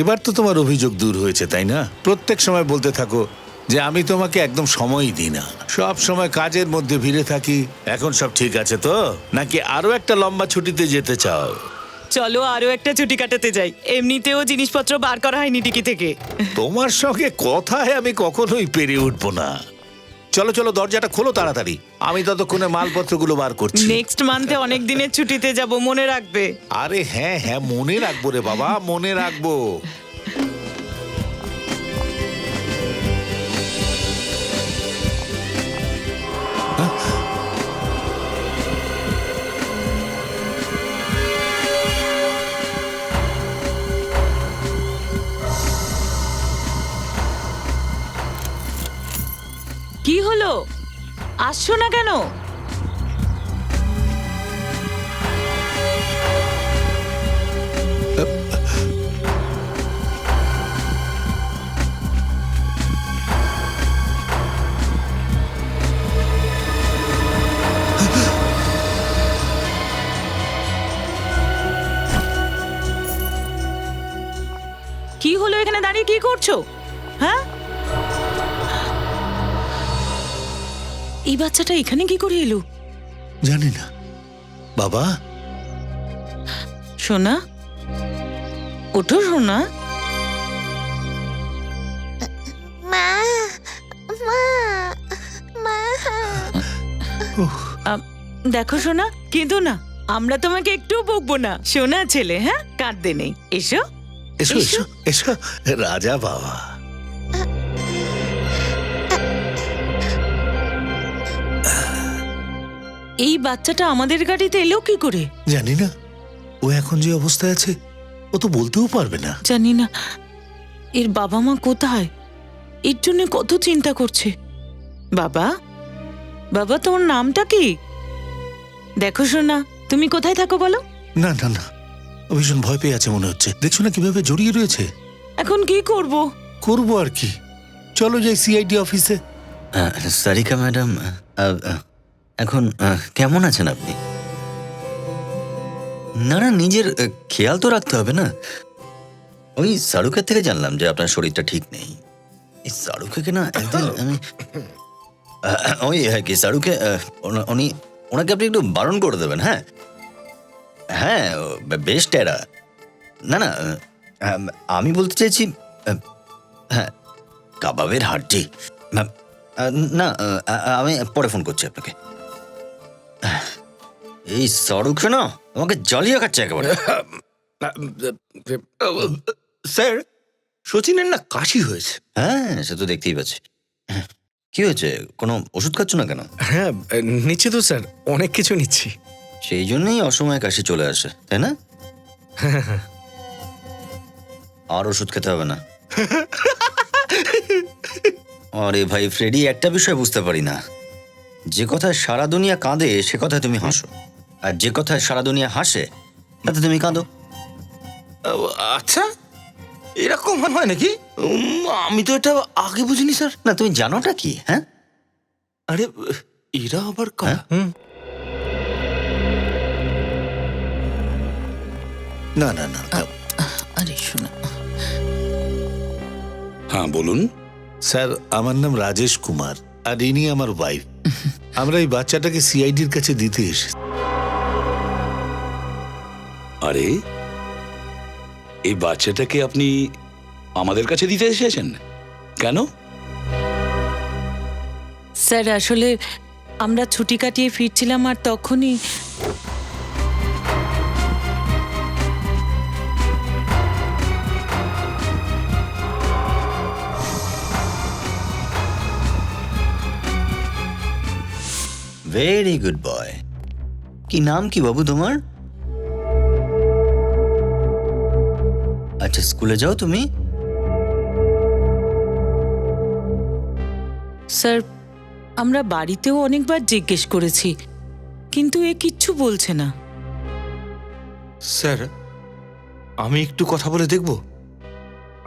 এবার তো তোমার অভিযোগ দূর হয়েছে, তাই না? প্রত্যেক সময় বলতে থাকো যে আমি তোমাকে একদম সময়ই দিই না, সব সময় কাজের মধ্যে ভিড়ে থাকি। এখন সব ঠিক আছে তো, নাকি আরো একটা লম্বা ছুটিতে যেতে চাও? চলো আরো একটা ছুটি কাটাতে যাই, এমনিতেও জিনিসপত্র বার করা হয়নি ডিকি থেকে। তোমার সঙ্গে কথায় আমি কখনোই পেরে উঠবো না। চলো চলো, দরজাটা খোলো তাড়াতাড়ি, আমি ততক্ষণে মালপত্রগুলো বার করছি। নেক্সট মান্থে অনেক দিনের ছুটিতে যাব, মনে রাখবে। আরে হ্যাঁ হ্যাঁ, মনে রাখবো রে বাবা, মনে রাখবো। কি হলো, আসছো না কেন? কি হলো, এখানে দাঁড়িয়ে কি করছো? হ্যাঁ, এই বাচ্চাটা এখানে কি করে এলো? জানি না বাবা। সোনা, ওঠো সোনা। মা মা মা দেখো সোনা, কেঁদো না, আমরা তোমাকে একটু বকবো না। সোনা ছেলে, হ্যাঁ, কাঁদতে নেই। এসো এসো এসো এসো, রাজা বাবা। এই বাচ্চাটা আমাদের গাড়িতে এলো কি করে? জানি না, ও এখন যে অবস্থায় আছে ও তো বলতেও পারবে না। জানি না এর বাবা মা কোথায়, এর জন্য কত চিন্তা করছে। বাবা, বাবা তোমার নামটা কি? দেখো সোনা, তুমি কোথায় থাকো বলো? না না না, ও ভীষণ ভয় পেয়ে আছে মনে হচ্ছে, দেখছো না কিভাবে জড়িয়ে রয়েছে। এখন কি করব? করবো আর কি, চলো যাই সিআইডি অফিসে। সারিকা ম্যাডাম, এখন কেমন আছেন আপনি? না না, নিজের খেয়াল তো রাখতে হবে না। ওই শাহরুখের থেকে জানলাম যে আপনার শরীরটা ঠিক নেই। এই শাহরুখকে না একদিন আমি ওই কি শাহরুখে উনি ওনাকে আপনি একটু বারণ করে দেবেন। হ্যাঁ হ্যাঁ, বেশ টেরা। না না, আমি বলতে চাইছি, হ্যাঁ, কাবাবের হাড্ডি। না, আমি পরে ফোন করছি আপনাকে। এই শাহরুখ না আমাকে জ্বালিয়ে খাচ্ছে একেবারে। স্যার, শচীনের না কাশি হয়েছে। হ্যাঁ, সে তো দেখতেই পাচ্ছি। কি হয়েছে, কোনো ওষুধ খাচ্ছ না কেন? হ্যাঁ, নিচ্ছি তো স্যার, অনেক কিছু নিচ্ছি। সেই জন্যই অসময়ে কাশি চলে আসে, তাই না? আর ওষুধ খেতে হবে না। আরে ভাই ফ্রেডি, একটা বিষয় বুঝতে পারি না, যে কথায় সারা দুনিয়া কাঁদে সে কথায় তুমি হাসো, আর যে কথায় সারা দুনিয়া হাসে তাতে তুমি কাঁদো। আচ্ছা, এরকম হয় নাকি? আমি তো এটা আগে বুঝিনি স্যার। না, তুমি জানোটা কি? হ্যাঁ, আরে এরা আবার কারা? না না না, আরে শোনা, হ্যাঁ বলুন। স্যার আমার নাম রাজেশ কুমার, আর ইনি আমার ওয়াইফ। আমরা এই বাচ্চাটাকে সিআইডির কাছে দিতে এসেছি। আরে এই বাচ্চাটাকে আপনি আমাদের কাছে দিতে এসেছেন কেন? স্যার আসলে আমরা ছুটি কাটিয়ে ফিরছিলাম আর তখনই ভেরি গুড বয়। কি নাম কি বাবু তোমার? আচ্ছা, স্কুলে যাও তুমি? স্যার আমরা বাড়িতেও অনেকবার জিজ্ঞেস করেছি, কিন্তু এ কিচ্ছু বলছে না। স্যার, আমি একটু কথা বলে দেখব,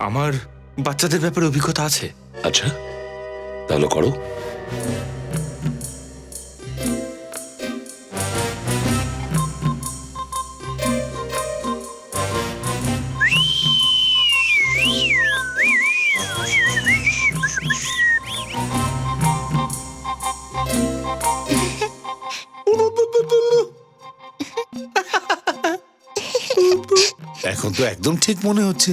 আমার বাচ্চাদের ব্যাপারে অভিজ্ঞতা আছে। আচ্ছা, তাহলে করো। তো একদম ঠিক মনে হচ্ছে।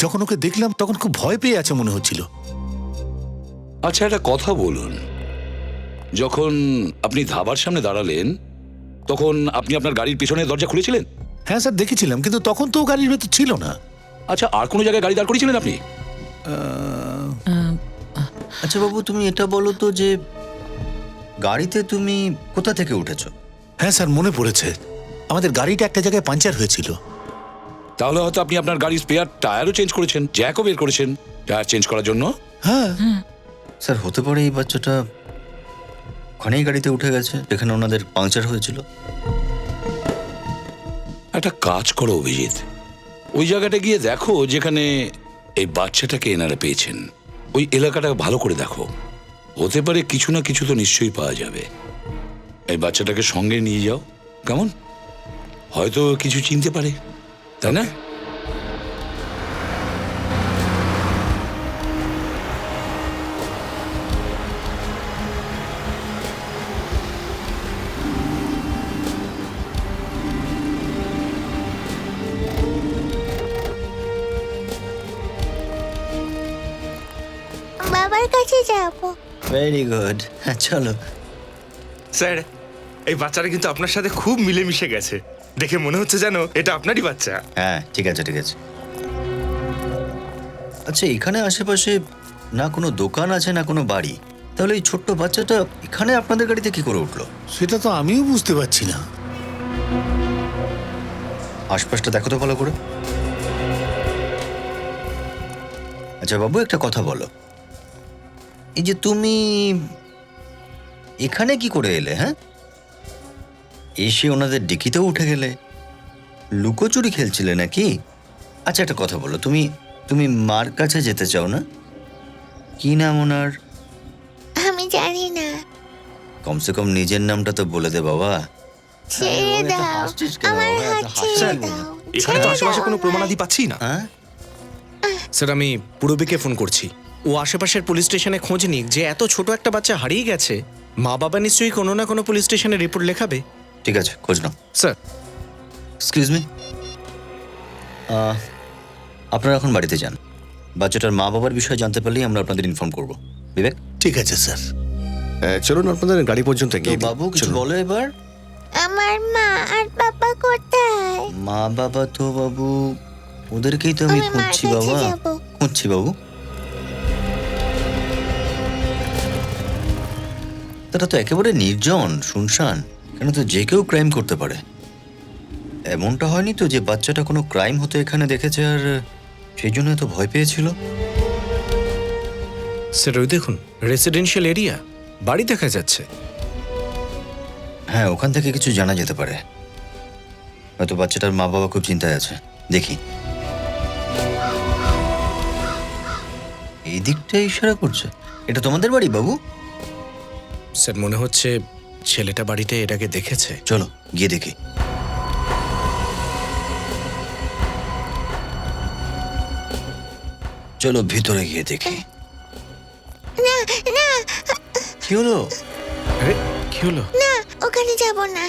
যখন ওকে দেখলাম তখন খুব ভয় পেয়ে আছে মনে হচ্ছিল। আচ্ছা একটা কথা বলুন, যখন আপনি ধাবার সামনে দাঁড়ালেন তখন আপনি আপনার গাড়ির পিছনের দরজা খুলেছিলেন? হ্যাঁ স্যার, দেখেছিলাম, কিন্তু তখন তো ও গাড়ির ভেতর ছিল না। আচ্ছা, আর কোনো জায়গায় গাড়ি দাঁড় করিয়েছিলেন আপনি? আচ্ছা বাবু, তুমি এটা বলো তো যে গাড়িতে তুমি কোথা থেকে উঠেছো? হ্যাঁ স্যার, মনে পড়েছে, আমাদের গাড়িটা একটা জায়গায় পাঞ্চার হয়েছিল। তাহলে হয়তো আপনি আপনার গাড়ির স্পেয়ার টায়ারও চেঞ্জ করেছেন, জ্যাকও বের করেছেন টায়ার চেঞ্জ করার জন্য। হ্যাঁ স্যার, হতে পারে এই বাচ্চাটা ওখানেই গাড়িতে উঠে গেছে যেখানে ওনাদের পাংচার হয়েছিল। একটা কাজ করো অভিজিৎ, ওই জায়গাটা গিয়ে দেখো যেখানে এই বাচ্চাটাকে এনারা পেয়েছেন। ওই এলাকাটা ভালো করে দেখো, হতে পারে কিছু না কিছু তো নিশ্চয়ই পাওয়া যাবে। এই বাচ্চাটাকে সঙ্গে নিয়ে যাও, কেমন? হয়তো কিছু চিনতে পারে, তাই না? বাবার কাছে যাব। ভেরি গুড, চলো। স্যার, এই বাচ্চাটা কিন্তু আপনার সাথে খুব মিলেমিশে গেছে। দেখে মনে হচ্ছে যেন এটা আপনারই বাচ্চা। হ্যাঁ ঠিক আছে ঠিক আছে। আচ্ছা, এখানে আশেপাশে না কোনো দোকান আছে না কোনো বাড়ি, তাহলে এই ছোট্ট বাচ্চাটা এখানে আপনাদের গাড়িতে কি করে উঠলো? সেটা তো আমিও বুঝতে পারছি না। আশপাশটা দেখো তো ভালো করে। আচ্ছা বাবু, একটা কথা বলো, এই যে তুমি এখানে কি করে এলে? হ্যাঁ, এসে ওনাদের ডিকিতেও উঠে গেলে, লুকোচুরি খেলছিলে নাকি? আচ্ছা একটা কথা বলো, তুমি তুমি মার কাছে যেতে চাও না? কি নাম ওনার? আমি জানি না। কমসে কম নিজের নামটা তো বলে দে বাবা। ছেড়ে এত দাও, হাসছিস কেন আমার বাবা? হাত এত ছেড়ে স্যার, দাও। এখানে তো ছেড়ে আশেপাশে দাও কোনো আমায়। প্রমাণাদি পাচ্ছি না। হ্যাঁ, স্যার, আমি পূরবীকে ফোন করছি। ও আশেপাশের পুলিশ স্টেশনে খোঁজ নিক, যে এত ছোট একটা বাচ্চা হারিয়ে গেছে। মা বাবা নিশ্চয়ই কোনো না কোনো পুলিশ স্টেশনে রিপোর্ট লেখাবে। ঠিক আছে, খোঁজ নাও। স্যার, এক্সকিউজ মি, আপনারা এখন বাড়িতে যান। বাচ্চাটার মা বাবার বিষয়ে জানতে পারলেই আমরা আপনাদের ইনফর্ম করব। বিবেক? ঠিক আছে স্যার। চলুন আপনাদের গাড়ি পর্যন্ত তো গিয়ে দিই। বাবু কিছু চলুন। বলো এবার। আমার মা আর বাবা কোথায়? মা বাবা তো বাবু, ওদেরকেই তো আমি আমি মার খুঁজছি কাছে বাবা, যাব। খুঁজছি বাবু। তারা তো একেবারে নির্জন, শুনশান, এখানে তো যে কেউ ক্রাইম করতে পারে। এমনটা হয়নি তো যে বাচ্চাটা কোনো ক্রাইম হতে এখানে দেখেছে আর সেই জন্য এত ভয় পেয়েছিল? স্যার ওই দেখুন, রেসিডেন্সিয়াল এরিয়া, বাড়ি দেখা যাচ্ছে। হ্যাঁ, ওখান থেকে কিছু জানা যেতে পারে। হয়তো বাচ্চাটার মা বাবা খুব চিন্তায় আছে। দেখি, এই দিকটা ইশারা করছে। এটা তোমাদের বাড়ি বাবু? স্যার মনে হচ্ছে ছেলেটা বাড়িতে এর আগে দেখেছে। চলো গিয়ে দেখি। চলো ভিতরে গিয়ে দেখি। না না কি হলো? আরে কি হলো? না, ওখানে যাব না।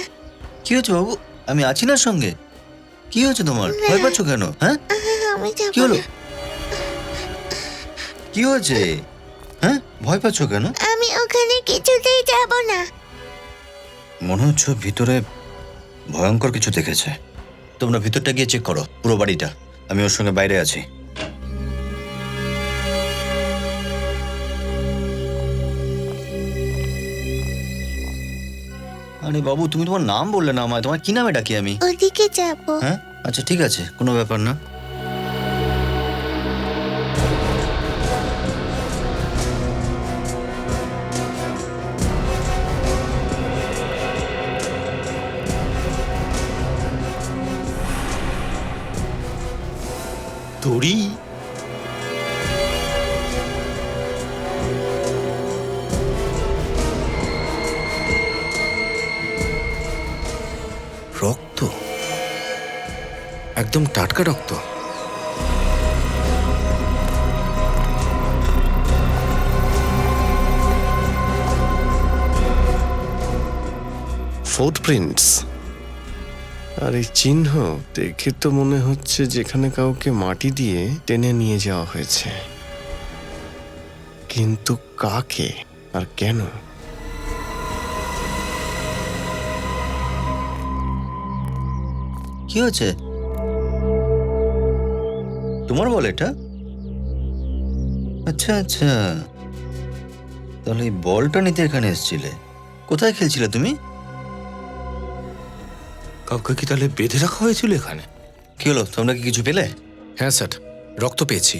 কি হয়েছে বাবু? আমি আছি না সঙ্গে। কি হয়েছে তোমার? ভয় পাচ্ছ কেন? হ্যাঁ, আমি যাব কি হলো? না। কি হয়েছে? হ্যাঁ, ভয় পাচ্ছ কেন? আমি ওখানে কিছুতেই যাব না। মনে হচ্ছে ভিতরে ভয়ঙ্কর কিছু দেখেছে। তোমরা ভিতরটা গিয়ে চেক করো, পুরো বাড়িটা। আমি ওর সঙ্গে বাইরে আছি। আরে বাবু, তুমি তোমার নাম বললে না আমায়। তোমার কি নামে ডাকি আমি? ওদিকে যাব। হ্যাঁ, আচ্ছা ঠিক আছে, কোনো ব্যাপার না। দড়ি? রক্ত, একদম টাটকা রক্ত। ফুটপ্রিন্টস। আর এই চিহ্ন দেখে তো মনে হচ্ছে যেখানে কাউকে মাটি দিয়ে টেনে নিয়ে যাওয়া হয়েছে, কিন্তু কাকে আর কেন? কি হচ্ছে? তোমার বল এটা? আচ্ছা আচ্ছা, তাহলে এই বলটা নিতে এখানে এসেছিলে। কোথায় খেলছিলে তুমি? কাউকে কি তাহলে বেঁধে রাখা হয়েছিল এখানে? কি হলো, তোমরা কি কিছু পেলে? হ্যাঁ স্যার, রক্ত পেয়েছি,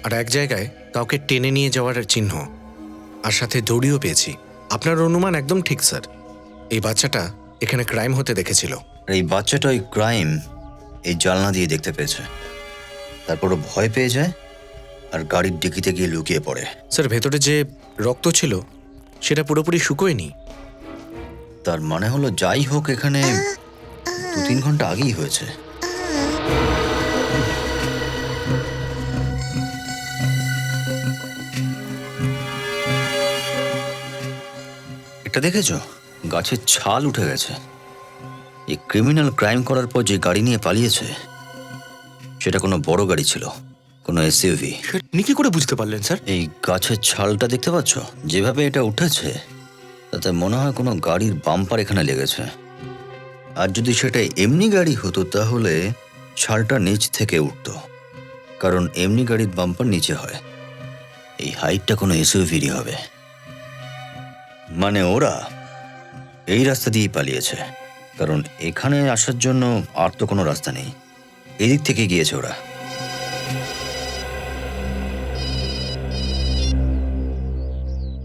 আর এক জায়গায় কাউকে টেনে নিয়ে যাওয়ার চিহ্ন, আর সাথে দড়িও পেয়েছি। আপনার অনুমান একদম ঠিক স্যার, এই বাচ্চাটা এখানে ক্রাইম হতে দেখেছিল। আর এই বাচ্চাটা ওই ক্রাইম এই জানলা দিয়ে দেখতে পেয়েছে, তারপরও ভয় পেয়ে যায় আর গাড়ির ডিকিতে গিয়ে লুকিয়ে পড়ে। স্যার, ভেতরে যে রক্ত ছিল সেটা পুরোপুরি শুকোয়নি। তার মানে হলো যাই হোক এখানে 2-3 ঘন্টা আগেই হয়েছে। এটা দেখেছো, গাছের ছাল উঠে গেছে। এই ক্রিমিনাল ক্রাইম করার পর যে গাড়ি নিয়ে পালিয়েছে সেটা কোনো বড় গাড়ি ছিল, কোনো এসইউভি। আপনি কি করে বুঝতে পারলেন স্যার? এই গাছের ছালটা দেখতে পাচ্ছ, যেভাবে এটা উঠেছে তাতে মনে হয় কোনো গাড়ির বাম্পার এখানে লেগেছে। আর যদি সেটা এমনি গাড়ি হতো তাহলে ছালটা নিচ থেকে উঠতো, কারণ এমনি গাড়ির বাম্পার নিচে হয়। এই হাইটটা কোনো এসইউভিরই হবে। মানে ওরা এই রাস্তা দিয়েই পালিয়েছে, কারণ এখানে আসার জন্য আর তো কোনো রাস্তা নেই। এদিক থেকে গিয়েছে ওরা।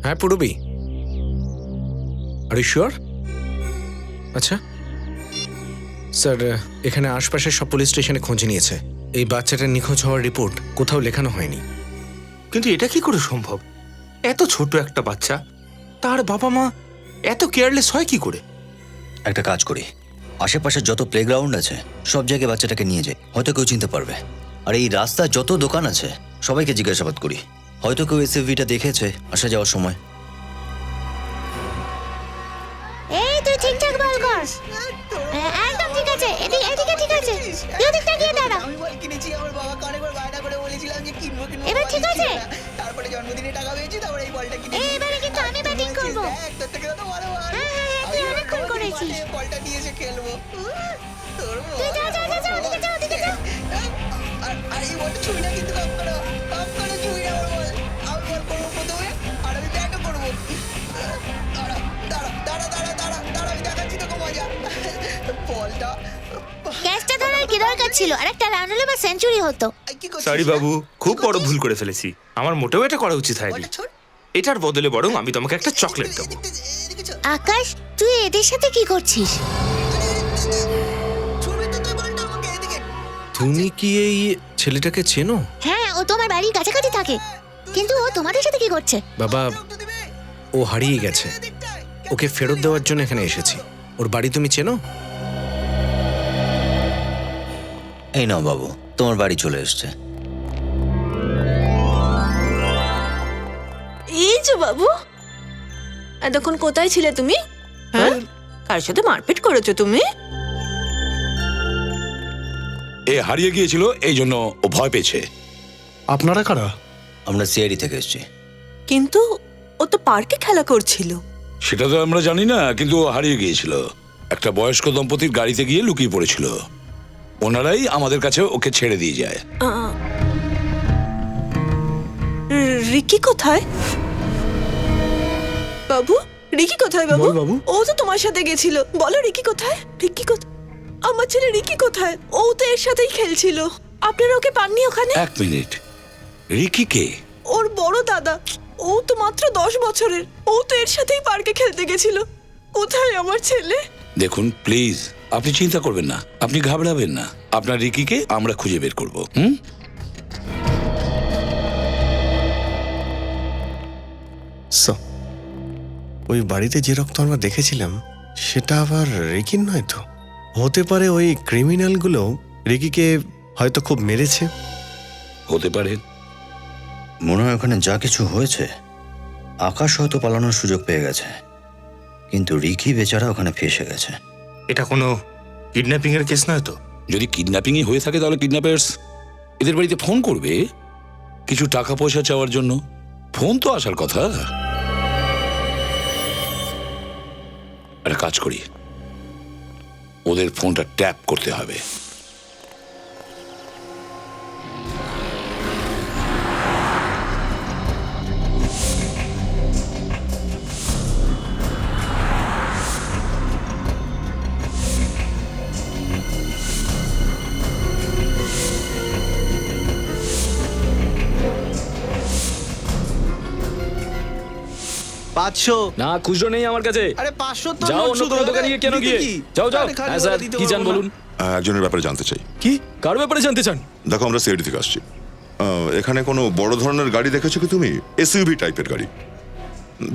হ্যাঁ পুরবি, আর ইউ শিওর? আচ্ছা স্যার, এখানে আশপাশের সব পুলিশ স্টেশনে খোঁজ নিয়েছে। এই বাচ্চাটার নিখোঁজ হওয়ার রিপোর্ট কোথাও লেখানো হয়নি। কিন্তু এটা কি করে সম্ভব? এত ছোট একটা বাচ্চা, তার বাবা মা এত কেয়ারলেস হয় কি করে? একটা কাজ করি, আশেপাশে যত প্লেগ্রাউন্ড আছে সব জায়গায় বাচ্চাটাকে নিয়ে যাই, হয়তো কেউ চিনতে পারবে। আর এই রাস্তায় যত দোকান আছে সবাইকে জিজ্ঞাসাবাদ করি, হয়তো কেউ এসইউভিটা দেখেছে আসা যাওয়ার সময়। এই তুই ঠিকঠাক বল কর। একদম ঠিক আছে, এদিকে এদিকে ঠিক আছে, তুই ওদিকটা গিয়ে দাঁড়া। আমি বল কিনেছি, আমার বাবা কানে করে বায়না করে বলেছিলাম যে কিনবো কিনবো, এবার ঠিক আছে? তারপরে জন্মদিনে টাকা পেয়েছি, তারপরে এই বলটা কিনেছি। এবারে কিন্তু আমি ব্যাটিং করব। দেখ, তোর থেকে তো ভালো বল। হ্যাঁ, হ্যাঁ, হ্যাঁ, তুই আমি অনেকক্ষণ বলছি, করেছিস। বলটা নিয়ে এসে খেলবো। তোর তুই যা, যা, যা, যা, ওদিকে যা, ওদিকে যা। আর এই বলটা ছুঁই না কিন্তু, কাপ করো ছুঁই না আমার বল। আমি বল করবো প্রথমে, আর আমি ব্যাটও করবো। দাঁড়া দাঁড়া দাঁড়া দাঁড়া দাঁড়া দাঁড়া, আমি দেখাচ্ছি তোকে মজা। বলটা ক্যাচটা ধরার কি দরকার ছিল? আর একটা রান হলে বা সেঞ্চুরি হতো। কি করছিস? সরি বাবু, খুব বড় ভুল করে ফেলেছি। আমার মোটেও এটা করা উচিত হয়নি। বলটা ছোট। এটার বদলে বরং আমি তোমাকে একটা চকলেট দেবো। এদিকে চল। আকাশ, তুই এদের সাথে কি করছিস? ছুঁড়বি তো তুই বলটা আমাকে, এদিকে। তুমি কি এই ছেলেটাকে চেনো? হ্যাঁ, ও তোমার বাড়ির কাছাকাছি থাকে, কিন্তু ও তোমাদের সাথে কি করছে? বাবা, রক্ত দিবে। ও হারিয়ে গেছে, এদিকটায়। ওকে ফেরত দেওয়ার জন্য এখানে এসেছি। ওর বাড়ি তুমি চেনো? এই নাও বাবু, তোমার বাড়ি চলে এসছে। এই যে বাবু, এতক্ষণ কোথায় ছিলে তুমি? হ্যাঁ, কার সাথে মারপিট করেছো তুমি? এ হারিয়ে গিয়েছিল, এই জন্য ও ভয় পেয়েছে। আপনারা কারা? আমরা সিআইডি থেকে এসেছি। কিন্তু ও তো পার্কে খেলা করছিল। সেটা তো আমরা জানি না, কিন্তু ও হারিয়ে গিয়েছিল। একটা বয়স্ক দম্পতির গাড়িতে গিয়ে লুকিয়ে পড়েছিল। ওনারাই আমাদের কাছে ওকে ছেড়ে দিয়ে যায়। রিকি কোথায়? বাবু, রিকি কোথায় বাবু? বল বাবু। ও তো তোমার সাথে গেছিল, বলো রিকি কোথায়? রিকি কোথায়? আমার ছেলে রিকি কোথায়? ও তো এর সাথেই খেলছিল। আপনারা ওকে পাননি ওখানে? 1 মিনিট, রিকি কে? ওর বড় দাদা, ও তো মাত্র 10 বছরের। ও তো এর সাথেই পার্কে খেলতে গেছিল। কোথায় আমার ছেলে? দেখুন প্লিজ, আপনি চিন্তা করবেন না, আপনি ঘাবড়াবেন না। আপনার রিকিকে আমরা খুঁজে বের করব। ওই বাড়িতে যে রক্ত আমরা দেখেছিলাম সেটা আবার রিকির নয় তো? হতে পারে ওই ক্রিমিনালগুলো রিকিকে হয়তো খুব মেরেছে। হতে পারে। মনে হয় ওখানে যা কিছু হয়েছে আকাশ হয়তো পালানোর সুযোগ পেয়ে গেছে, কিন্তু রিকি বেচারা ওখানে ফেসে গেছে। এটা কোনো কিডন্যাপিং এর কেস নয় তো? যদি কিডন্যাপিংই হয়ে থাকে তাহলে কিডন্যাপার্স এদের বাড়িতে ফোন করবে কিছু টাকা পয়সা চাওয়ার জন্য। ফোন তো আসার কথা। একটা কাজ করি, ওদের ফোনটা ট্যাপ করতে হবে। না খুচরো নেই আমার কাছে। আরে 500 তো যাও অন্য কোনো দোকানে গিয়ে কেন গিয়ে যাও যাও। হ্যাঁ স্যার, কি চান বলুন। একজনের ব্যাপারে জানতে চাই। কি কার ব্যাপারে জানতে চান? দেখো, আমরা সিআইডি থেকে আসছি। এখানে কোনো বড় ধরনের গাড়ি দেখেছো কি তুমি? এসইউভি টাইপের গাড়ি।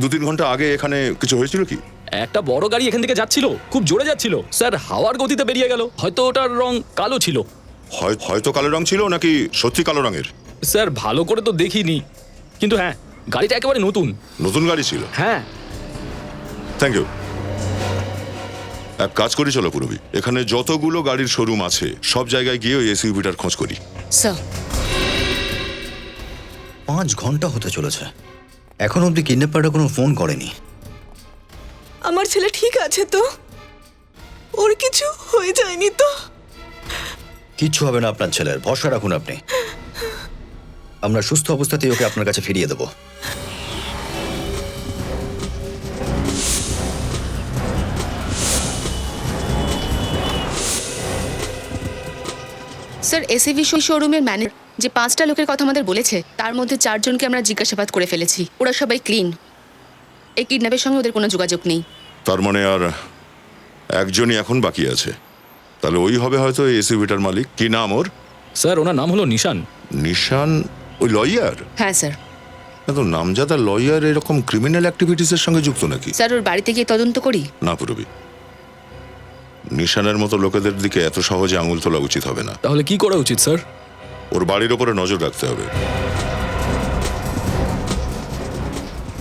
2-3 ঘন্টা আগে এখানে কিছু হয়েছিল কি? একটা বড় গাড়ি এখান থেকে যাচ্ছিল, খুব জোরে যাচ্ছিল স্যার, হাওয়ার গতিতে বেরিয়ে গেল। হয়তো ওটার রং কালো ছিল। হয়তো কালো রং ছিল, নাকি সত্যি কালো রঙের? স্যার ভালো করে তো দেখিনি, কিন্তু হ্যাঁ গাড়িটা একেবারে নতুন। নতুন গাড়ি ছিল? হ্যাঁ। Thank you. এক কাজ করি, চলো পুরবি, এখানে যতগুলো গাড়ির শোরুম আছে সব জায়গায় গিয়ে ওই এসইউভিটার খোঁজ করি। স্যার 5 ঘন্টা হতে চলেছে, এখন অব্দি কিডন্যাপারটা কোনো ফোন করেনি। আমার ছেলে ঠিক আছে তো? ওর কিছু হয়ে যায়নি তো? কিচ্ছু হবে না আপনার ছেলের, ভরসা রাখুন আপনি। আমরা সুস্থ অবস্থাতেই ওকে আপনার কাছে ফিরিয়ে দেবো। স্যার এসইভি শোরুমের ম্যানেজার যে 5টা লোকের কথা আমাদের বলেছে, তার মধ্যে 4 জনকে আমরা জিজ্ঞাসাবাদ করে ফেলেছি। ওরা সবাই ক্লিন। এই কিডন্যাপের সঙ্গে ওদের কোনো যোগাযোগ নেই। তার মানে আর একজনই এখন বাকি আছে। তাহলে ওই হবে হয়তো এই এসইউভিটার মালিক। কি নাম ওর? স্যার ওনার নাম হলো নিশান। নিশান? ওই লয়ার? হ্যাঁ স্যার। তো নামজাদা লয়ার এরকম ক্রিমিনাল অ্যাক্টিভিটিসের সঙ্গে যুক্ত নাকি? স্যার ওর বাড়িতে গিয়ে তদন্ত করি। না পুরবি, নিশানের মতো লোকেদের দিকে এত সহজে আঙুল তোলা উচিত হবে না। তাহলে কি করা উচিত স্যার? ওর বাড়ির ওপরে নজর রাখতে হবে।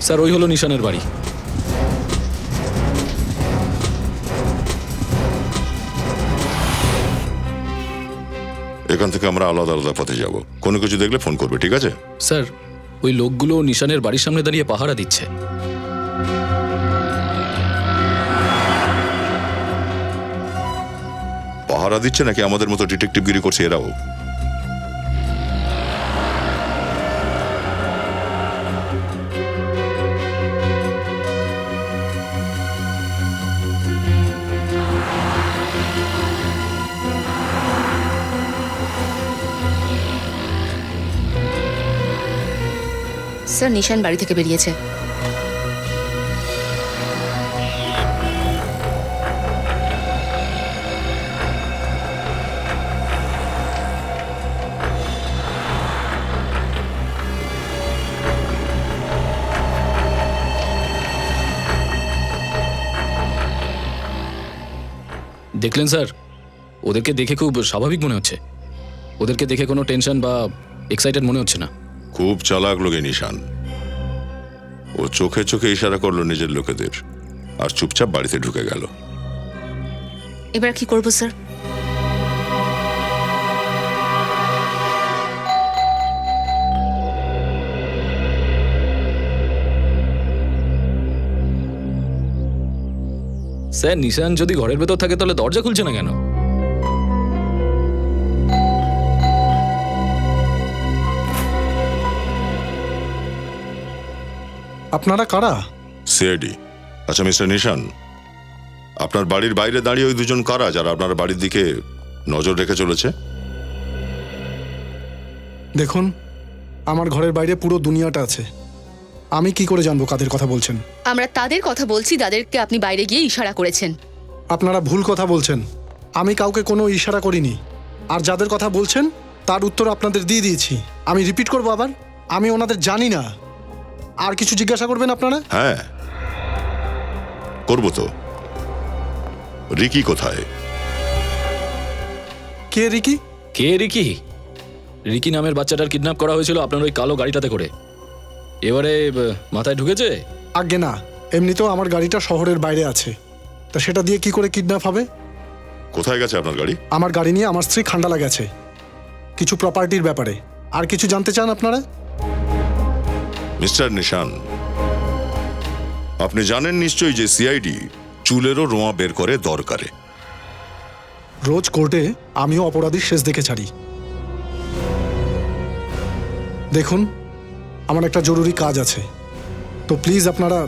স্যার ওই হলো নিশানের বাড়ি। এখান থেকে আমরা আলাদা আলাদা পথে যাব। কোনো কিছু দেখলে ফোন করবে, ঠিক আছে? স্যার ওই লোকগুলো নিশানের বাড়ির সামনে দাঁড়িয়ে পাহারা দিচ্ছে। পাহারা দিচ্ছে নাকি আমাদের মতো ডিটেকটিভগিরি করছে এরাও? স্যার নিশান বাড়ি থেকে বেরিয়েছে। দেখলেন স্যার, ওদেরকে দেখে খুব স্বাভাবিক মনে হচ্ছে। ওদেরকে দেখে কোনো টেনশন বা এক্সাইটেড মনে হচ্ছে না। খুব চালাক লোক এই নিশান। ও চোখে চোখে ইশারা করলো নিজের লোকেদের, আর চুপচাপ বাড়িতে ঢুকে গেল। এবার কি করব স্যার? স্যার নিশান যদি ঘরের ভেতর থাকে তাহলে দরজা খুলছে না কেন? আপনারা কারা? সিআইডি। আচ্ছা মিস্টার নিশান, আপনার বাড়ির বাইরে দাঁড়িয়ে ওই দুজন কারা যারা আপনার বাড়ির দিকে নজর রেখে চলেছে? দেখুন, আমার ঘরের বাইরে পুরো দুনিয়াটা আছে। আমি কি করে জানবো কাদের কথা বলছেন? আমরা তাদের কথা বলছি যাদেরকে আপনি বাইরে গিয়ে ইশারা করেছেন। আপনারা ভুল কথা বলছেন। আমি কাউকে কোনো ইশারা করিনি। আর যাদের কথা বলছেন তার উত্তর আপনাদের দিয়ে দিয়েছি। আমি রিপিট করবো আবার, আমি ওনাদের জানি না। আর কিছু জিজ্ঞাসা করবেন আপনারা? হ্যাঁ করবো তো। রিকি কোথায়? কে রিকি? কে রিকি? রিকি নামের বাচ্চাটার কিডন্যাপ করা হয়েছিল আপনার ওই কালো গাড়িটাতে করে। এবারে মাথায় ঢুকেছে? আজ্ঞে না, এমনিতেও আমার গাড়িটা শহরের বাইরে আছে, তা সেটা দিয়ে কি করে কিডন্যাপ হবে? কোথায় গেছে আপনার গাড়ি? আমার গাড়ি নিয়ে আমার স্ত্রী খান্ডালা গেছে কিছু প্রপার্টির ব্যাপারে। আর কিছু জানতে চান আপনারা? মিস্টার নিশান, আপনি জানেন নিশ্চয়ই যে সিআইডি চুলেরও রোঁয়া বের করে দরকারে। রোজ কোর্টে আমিও অপরাধীর শেষ দেখে ছাড়ি। দেখুন, আমার একটা জরুরি কাজ আছে, তো প্লিজ আপনারা।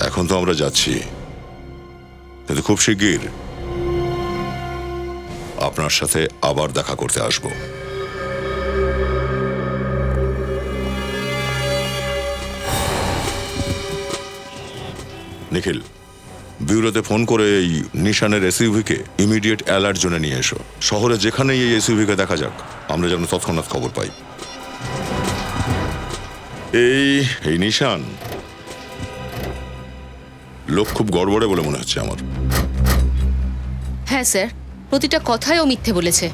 এখন তো আমরা যাচ্ছি, কিন্তু খুব শিগগির আপনার সাথে আবার দেখা করতে আসব। নিখিল, ব্যুরোতে ফোন করে এই নিশানের এসইউভিকে ইমিডিয়েট অ্যালার্ট জোনে নিয়ে এসো। শহরে যেখানেই এই এসইউভিকে দেখা যাক, আমরা যেন তৎক্ষণাৎ খবর পাই। এই নিশান লোক খুব গড়বড়ে বলে মনে হচ্ছে আমার। হ্যাঁ স্যার, প্রতিটা কথাই ও মিথ্যে বলেছে।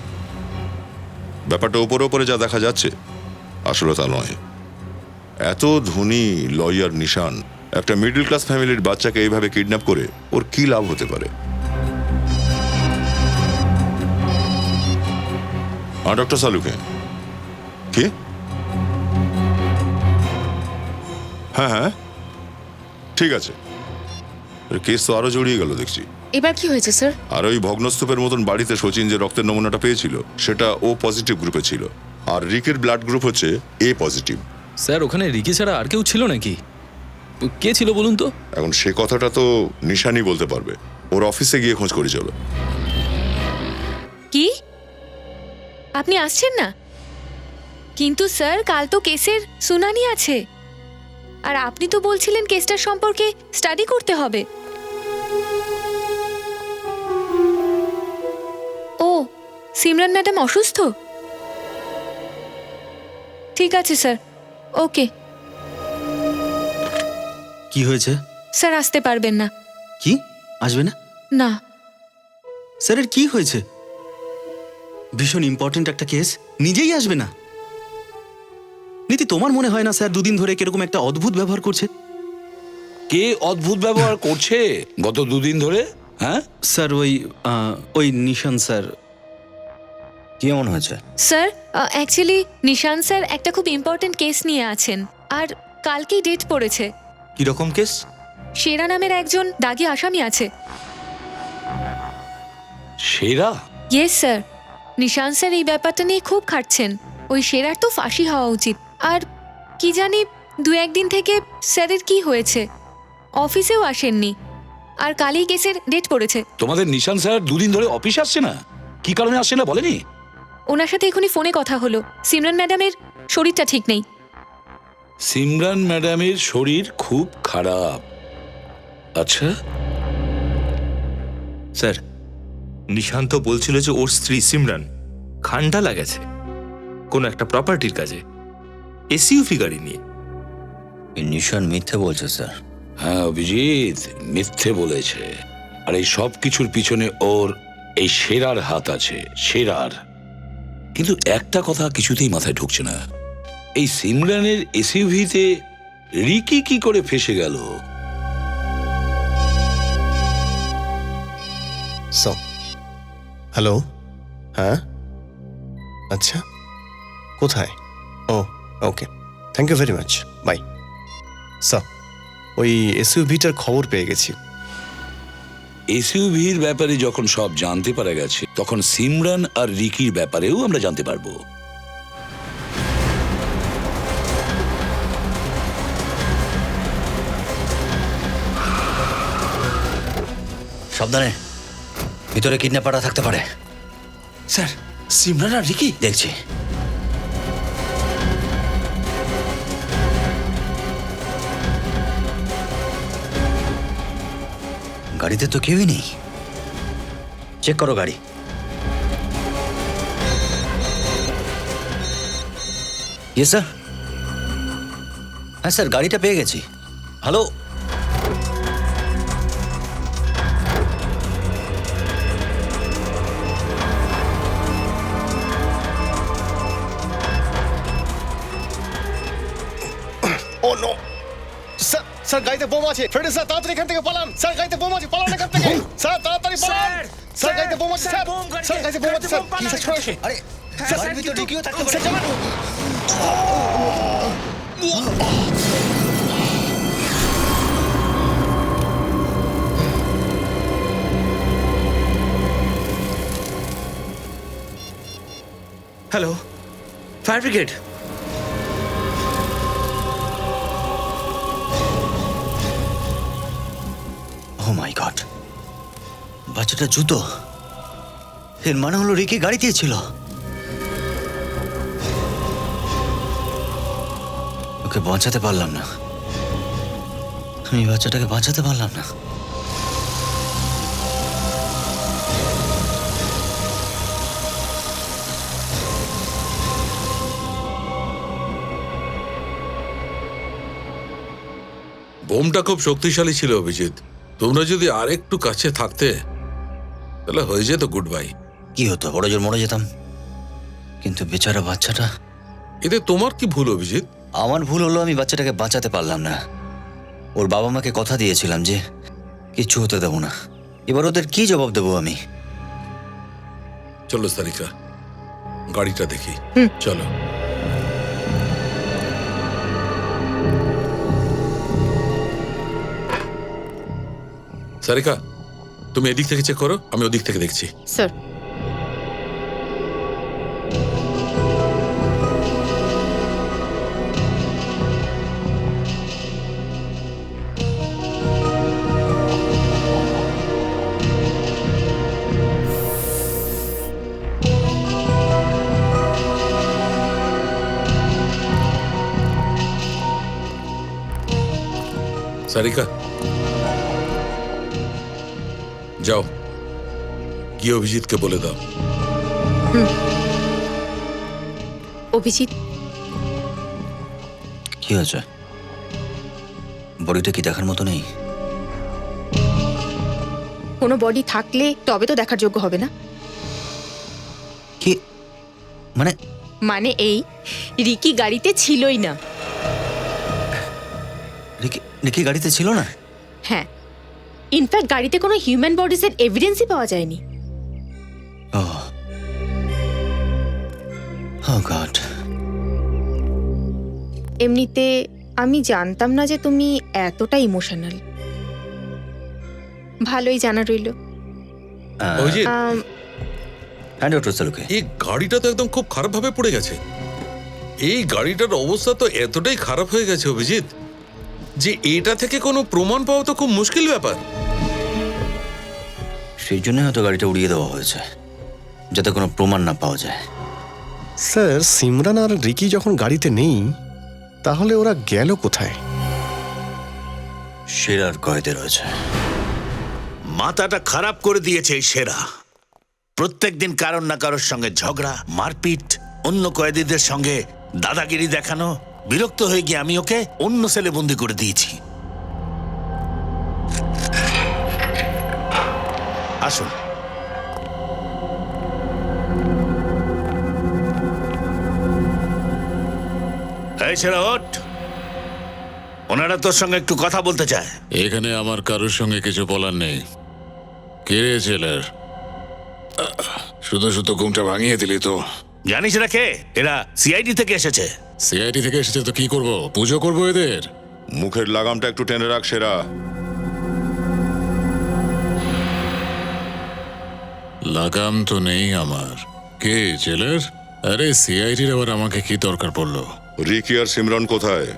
ব্যাপারটা ওপরে ওপরে যা দেখা যাচ্ছে আসলে তা নয়। এত ধনী লয়ার নিশান একটা মিডল ক্লাস ফ্যামিলির বাচ্চাকে এইভাবে কিডন্যাপ করে ওর কি লাভ হতে পারে? ডক্টর সালুকে কি? হ্যাঁ, ঠিক আছে। কেস তো আরো জড়িয়ে গেল দেখছি। এবার কি হয়েছে স্যার? আর ওই ভগ্নস্তূপের মতন বাড়িতে সচিন যে রক্তের নমুনাটা পেয়েছিল সেটা ও পজিটিভ গ্রুপে ছিল, আর রিকের ব্লাড গ্রুপ হচ্ছে এ পজিটিভ। স্যার ওখানে রিকি ছাড়া আর কেউ ছিল নাকি? কে ছিল বলুন তো? এখন সে কথাটা তো নিশানই বলতে পারবে। ওর অফিসে গিয়ে খোঁজ করে চলো। কি আপনি আসছেন না? কিন্তু স্যার কাল তো কেসের শুনানি আছে, আর আপনি তো বলছিলেন কেসটার সম্পর্কে স্টাডি করতে হবে। ও, সিমরান ম্যাডাম অসুস্থ? ঠিক আছে স্যার, ওকে। কি হয়েছে? স্যার আসতে পারবেন না। কি আসবে না? না। স্যারের কি হয়েছে? ভীষণ ইম্পর্টেন্ট একটা কেস, নিজেই আসবে না? নীতি, তোমার মনে হয় না স্যার দুদিন ধরে কিরকম একটা অদ্ভুত ব্যবহার করছে? কে অদ্ভুত ব্যবহার করছে গত দুদিন ধরে? হ্যাঁ স্যার ওই নিশান স্যার। কি এমন হয়েছে? স্যার অ্যাকচুয়ালি নিশান স্যার একটা খুব ইম্পর্টেন্ট কেস নিয়ে আছেন, আর কালকেই ডেট পড়েছে। কিরকম কেস? সেরা নামের একজন দাগি আসামি আছে। সেরা? ইয়েস স্যার, নিশান স্যার এই ব্যাপারটা নিয়ে খুব খাটছেন। ওই সেরার তো ফাঁসি হওয়া উচিত। আর কি জানি 2-1 দিন থেকে স্যারের কি হয়েছে, অফিসেও আসেননি, আর কালই কেসের ডেট পড়েছে। তোমাদের নিশান স্যার দুদিন ধরে অফিসে আসছে না? কি কারণে আসছে না বলেনি? ওনার সাথে এখনই ফোনে কথা হলো, সিমরান ম্যাডামের শরীরটা ঠিক নেই। সিমরান ম্যাডামের শরীর খুব খারাপ? আচ্ছা। স্যার, নিশান্ত বলছিল যে ওর স্ত্রী সিমরান খান্ডালা গেছে কোনো একটা প্রপার্টির কাজে, এসইউভি গাড়ি নিয়ে। নিশান মিথ্যে বলছে স্যার। হ্যাঁ অভিজিৎ, মিথ্যে বলেছে। আর এই সব কিছুর পিছনে ওর এই সেরার হাত আছে, সেরার। কিন্তু একটা কথা কিছুতেই মাথায় ঢুকছে না, এই সিমরানের এসইউভিতে রিকি কি করে ফেসে গেল? হ্যালো, হ্যাঁ আচ্ছা, কোথায়? ও okay, thank you very much, bye. Sir, ওই এসইউভিটার খবর পেয়ে গেছি। এসইউভির ব্যাপারে যখন সব জানতে পারা গেছে, তখন সিমরান আর রিকির ব্যাপারেও আমরা জানতে পারবো। সাবধানে, ভিতরে কিডন্যাপাররা থাকতে পারে। স্যার, সিমরান আর রিকি? দেখছি। গাড়িতে তো কেউই নেই। চেক করো গাড়ি। Yes sir. হ্যাঁ স্যার, গাড়িটা পেয়ে গেছি। হ্যালো, স্যার গাড়িতে বোম আছে। ফ্রেডি স্যার তাড়াতাড়ি এখান থেকে পালান। স্যার গাড়িতে বোম আছে, পালান এখান থেকে। স্যার তাড়াতাড়ি পালান। স্যার গাড়িতে বোম আছে স্যার। স্যার গাড়িতে বোম আছে স্যার। কি স্যার সরাসরি? আরে স্যার ভিতরে রিকিও থাকতে পারে। Sir hello, fire brigade. Oh my god, বাচ্চাটা জুতো, এর মানে হলো রিকি গাড়িতেই ছিল। ওকে বাঁচাতে পারলাম না, আমি বাচ্চাটাকে বাঁচাতে পারলাম না। বোমটা খুব শক্তিশালী ছিল অভিজিৎ। তোমরা যদি আরেকটু কাছে থাকতে তাহলে হয়ে যেত গুড বাই। কি হতো, বড় জোর মরে যেতাম, কিন্তু বেচারা বাচ্চাটা। এতে তোমার কি ভুল অভিজিৎ? আমার ভুল হলো আমি বাচ্চাটাকে বাঁচাতে পারলাম না। ওর বাবা মাকে কথা দিয়েছিলাম যে কিচ্ছু হতে দেবো না। এবার ওদের কি জবাব দেবো আমি? চলো সারিকা, গাড়িটা দেখি। চলো। সারিকা, তুমি এদিক থেকে চেক করো, আমি ওদিক থেকে দেখছি। স্যার সারিকা, যাও গিয়ে অভিজিৎকে বলে দাও। অভিজিৎ, কি হয়েছে? বডিটা কি দেখার মতো নেই? কোনো বডি থাকলে তবে তো দেখার যোগ্য হবে না। কি মানে? মানে এই, রিকি গাড়িতে ছিলই না। রিকি গাড়িতে ছিল না? হ্যাঁ, ইনফ্যাক্ট গাড়িতে কোনো হিউম্যান বডিজের এভিডেন্সই পাওয়া যায়নি। Oh God. এমনিতে আমি জানতাম না যে তুমি এতটা ইমোশনাল। ভালোই জানা রইল। অভিজিৎ, হ্যাঁ ডক্টর সালুকে, এই গাড়িটা তো একদম খুব খারাপ ভাবে পড়ে গেছে। এই গাড়িটার অবস্থা তো এতটাই খারাপ হয়ে গেছে অভিজিৎ, যে এটা থেকে কোনো প্রমাণ পাওয়া তো খুব মুশকিল ব্যাপার। সেই জন্য হয়তো গাড়িটা উড়িয়ে দেওয়া হয়েছে, যাতে কোনো প্রমাণ না পাওয়া যায়। স্যার সিমরান আর রিকি যখন গাড়িতে নেই, তাহলে ওরা গেল কোথায়? সেরার কয়েদে রয়েছে। মাথাটা খারাপ করে দিয়েছে এই সেরা। প্রত্যেকদিন কারোর না কারোর সঙ্গে ঝগড়া, মারপিট, অন্য কয়েদিদের সঙ্গে দাদাগিরি দেখানো। বিরক্ত হয়ে গিয়ে আমি ওকে অন্য সেলে বন্দি করে দিয়েছি। আসুন। এই সেরা ওঠ, ওনারা তোর সঙ্গে একটু কথা বলতে চায়। এখানে আমার কারোর সঙ্গে কিছু বলার নেই। কে রে ছেলের? শুধু শুধু ঘুমটা ভাঙিয়ে দিলি তো। জানিস না কে এরা? সিআইডি থেকে এসেছে। সিআইডি থেকে এসেছে তো কি করব? পুজো করবো এদের? মুখের লাগামটা একটু টেনে রাখ সেরা। লাগাম তো নেই আমার। কে ছেলের? আরে সিআইডির আবার আমাকে কি দরকার পড়লো? রিকি আর সিমরান কোথায়?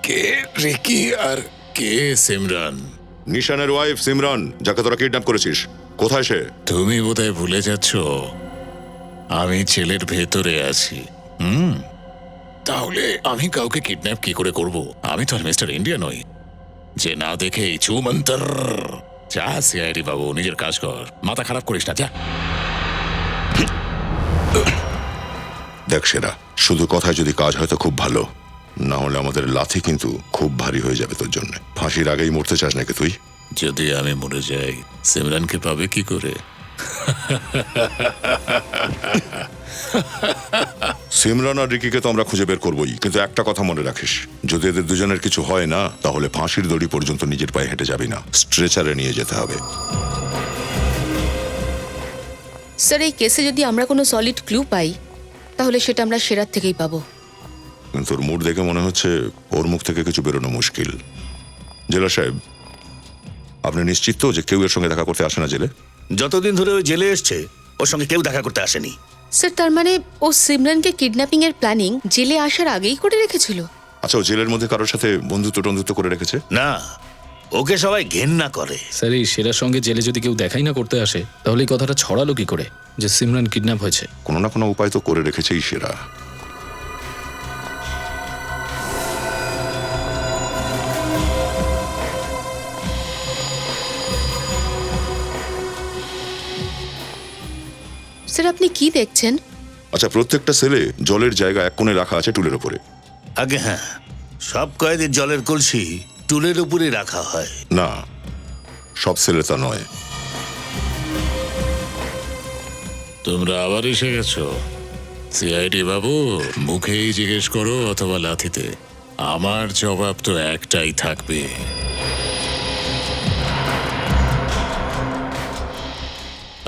কে রিকি আর কে সিমরান? নিশানের ওয়াইফ সিমরান, যাকে তোরা কিডন্যাপ করেছিস, কোথায় সে? তুমি বোধহয় ভুলে যাচ্ছ আমি ছেলের ভেতরে আছি। তাহলে আমি কাউকে কিডন্যাপ কি করে করব? আমি তো আর মিস্টার ইন্ডিয়া নই যে না দেখে ছু মন্তর। যা সিআইডি বাবু, নিজের কাজ কর, মাথা খারাপ করিস না, যা। দেখ সেরা, শুধু কথায় যদি কাজ হয় তো খুব ভালো, না হলে আমাদের লাথি কিন্তু খুব ভারী হয়ে যাবে তোর জন্য। ফাঁসির আগেই মরতে চাস নাকি তুই? যদি আমি মরে যাই, সিমরানকে পাবে কি করে? সিমরান আর রিকিকে তো আমরা খুঁজে বের করবোই, কিন্তু একটা কথা মনে রাখিস, যদি এদের দুজনের কিছু হয় না তাহলে ফাঁসির দড়ি পর্যন্ত নিজের পায়ে হেঁটে যাবি না, স্ট্রেচারে নিয়ে যেতে হবে। স্যার এই কেসে যদি আমরা কোনো সলিড ক্লু পাই তাহলে সেটা আমরা সেরার থেকেই পাবো। কিন্তু ওর মুড দেখে মনে হচ্ছে ওর মুখ থেকে কিছু বেরোনো মুশকিল। জেলা সাহেব, আপনি নিশ্চিত তো যে কেউ এর সঙ্গে দেখা করতে আসে না জেলে? যতদিন ধরে ওই জেলে এসছে ওর সঙ্গে কেউ দেখা করতে আসেনি। স্যার তার মানে ও সিমরানকে কিডন্যাপিং এর প্ল্যানিং জেলে আসার আগেই করে রেখেছিল? আচ্ছা, ও জেলের মধ্যে কারোর সাথে বন্ধুত্ব করে রেখেছে? না, ওকে সবাই ঘেন্না করে। স্যার এই সেরার সঙ্গে জেলে যদি কেউ দেখাই না করতে আসে তাহলে এই কথাটা ছড়ালো কি করে যে সিমরান কিডন্যাপ হয়েছে? কোনো না কোনো উপায় তো করে রেখেছেই সেরা। স্যার আপনি কি দেখছেন? আচ্ছা, প্রত্যেকটা সেলে জলের জায়গা এক কোণে রাখা আছে টুলের উপরে। আগে হ্যাঁ, সব কয়েদির জলের কলসি টুলের উপরে রাখা হয়। না, সব সেলে তা নয়। তোমরা আবার এসে গেছো? সিআইডি বাবু, মুখেই জিজ্ঞেস করো অথবা লাথিতে, আমার জবাব তো একটাই থাকবে।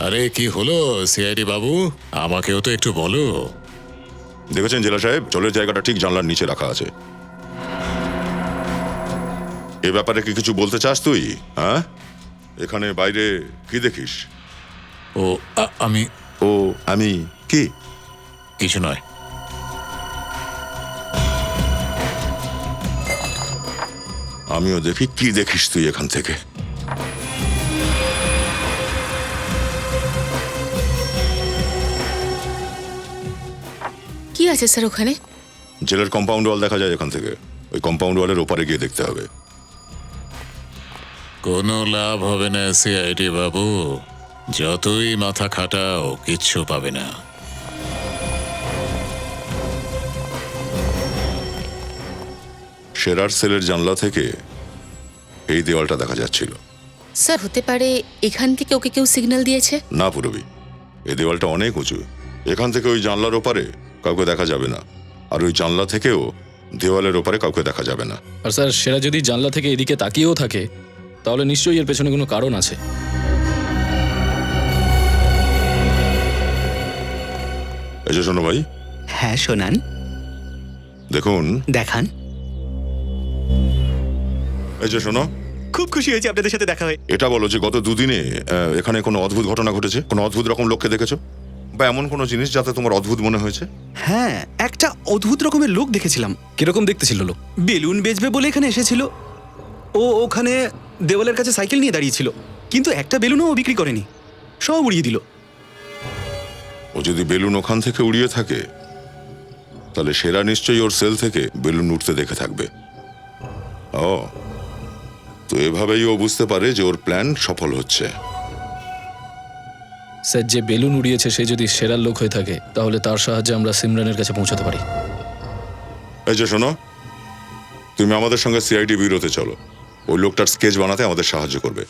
আরে কি হলো সিআইডি বাবু, আমাকেও তো একটু বলো। দেখেছেন জেলা সাহেব, জলের জায়গাটা ঠিক জানলার নিচে রাখা আছে। এ ব্যাপারে কি কিছু বলতে চাস তুই? হ্যাঁ, এখানে বাইরে কি দেখিস? আমি কি? কিছু নয়। আমিও দেখি কি দেখিস তুই এখান থেকে। কি আছে স্যার ওখানে? জেলের কম্পাউন্ড ওয়াল দেখা যায় এখান থেকে। ওই কম্পাউন্ড ওয়ালের ওপারে গিয়ে দেখতে হবে। কোনো লাভ হবে না সিআইডি বাবু, যতই মাথা খাটাও কিচ্ছু পাবে না। সেরার সেলের জানলা থেকে এই দেওয়ালটা দেখা যাচ্ছিল। স্যার হতে পারে এখান থেকে ওকে কেউ সিগন্যাল দিয়েছে? না পুরবি, এই দেওয়ালটা অনেক উঁচু। এখান থেকে ওই জানলার ওপারে কাউকে দেখা যাবে না, আর ওই জানলা থেকেও দেওয়ালের ওপারে কাউকে দেখা যাবে না। আর স্যার সেরা যদি জানলা থেকে এদিকে তাকিয়েও থাকে তাহলে নিশ্চয়ই এর পেছনে কোনো কারণ আছে। এই যে শোনো ভাই। হ্যাঁ শোনান। দেখুন। দেখান। এই যে শোনো, খুব খুশি হয়েছে আপনাদের সাথে দেখা হয়। এটা বলো যে গত দুদিনে এখানে কোনো অদ্ভুত ঘটনা ঘটেছে? কোনো অদ্ভুত রকম লোককে দেখেছো, বা এমন কোনো জিনিস যাতে তোমার অদ্ভুত মনে হয়েছে? হ্যাঁ, একটা অদ্ভুত রকমের লোক দেখেছিলাম। কিরকম দেখতে ছিল লোক? বেলুন বেচবে বলে এখানে এসেছিল। ও ওখানে দেওয়ালের কাছে সাইকেল নিয়ে দাঁড়িয়েছিল, কিন্তু একটা বেলুনও ও বিক্রি করেনি, সব উড়িয়ে দিল। ও যদি বেলুন ওখান থেকে উড়িয়ে থাকে তাহলে সেরা নিশ্চয়ই ওর সেল থেকে বেলুন উঠতে দেখে থাকবে। ও, তো এভাবেই ও বুঝতে পারে যে ওর প্ল্যান সফল হচ্ছে। স্যার যে বেলুন উড়িয়েছে সে যদি সেরার লোক হয়ে থাকে তাহলে তার সাহায্যে আমরা সিমরানের কাছে পৌঁছাতে পারি। এই যে শোনো, তুমি আমাদের সঙ্গে সিআইডি ব্যুরোতে চলো। ওই লোকটার স্কেচ বানাতে আমাদের সাহায্য করবে।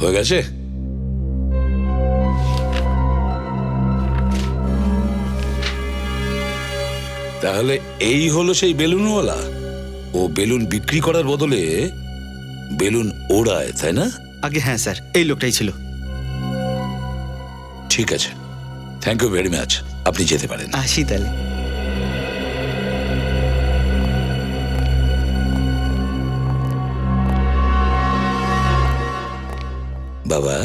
হয়ে গেছে? তাহলে এই হলো সেই বেলুনওয়ালা। ও বেলুন বিক্রি করার বদলে বেলুন ওড়ায়, তাই না? আগে হ্যাঁ স্যার, এই লোকটাই ছিল। ঠিক আছে, থ্যাংক ইউ ভেরি মাচ। আপনি যেতে পারেন। আসি তাহলে। বাবা,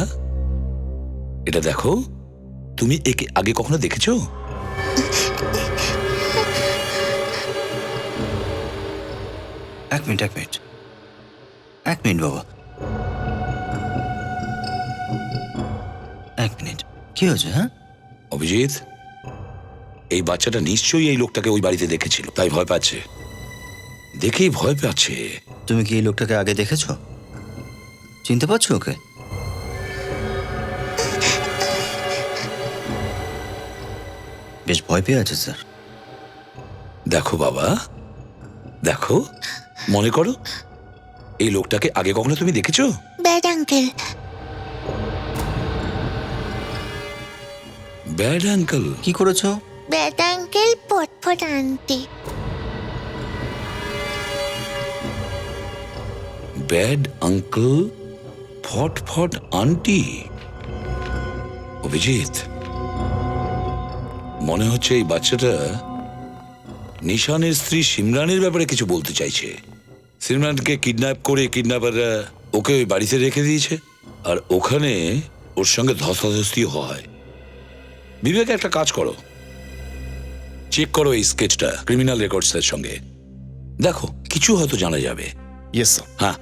এটা দেখো, তুমি একে আগে কখনো দেখেছো? এক মিনিট বাবা, এক মিনিট। কি হয়েছে? হ্যাঁ অভিজিৎ, এই বাচ্চাটা নিশ্চয়ই এই লোকটাকে ওই বাড়িতে দেখেছিল, তাই ভয় পাচ্ছে। দেখেই ভয় পাচ্ছে। তুমি কি এই লোকটাকে আগে দেখেছো? চিনতে পারছো ওকে? বেশ ভয় পেয়ে আছে স্যার। দেখো বাবা, দেখো, মনে করো এই লোকটাকে আগে কখনো তুমি দেখেছো? Bad uncle. Bad uncle? কি করেছো? ব্যাড আঙ্কেল পটপট আন্টি। ব্যাড আঙ্কেল ফট ফট আন্টি। অভিজিৎ, মনে হচ্ছে এই বাচ্চাটা নিশানের স্ত্রী সিমরানের ব্যাপারে কিছু বলতে চাইছে। সিমরানকে কিডন্যাপ করে কিডন্যাপাররা ওকে ওই বাড়িতে রেখে দিয়েছে, আর ওখানে ওর সঙ্গে ধস্তাধস্তি হয়। বিবেক, একটা কাজ করো, চেক করো এই স্কেচটা ক্রিমিনাল রেকর্ডসের সঙ্গে, দেখো কিছু হয়তো জানা যাবে। Yes sir. হ্যাঁ,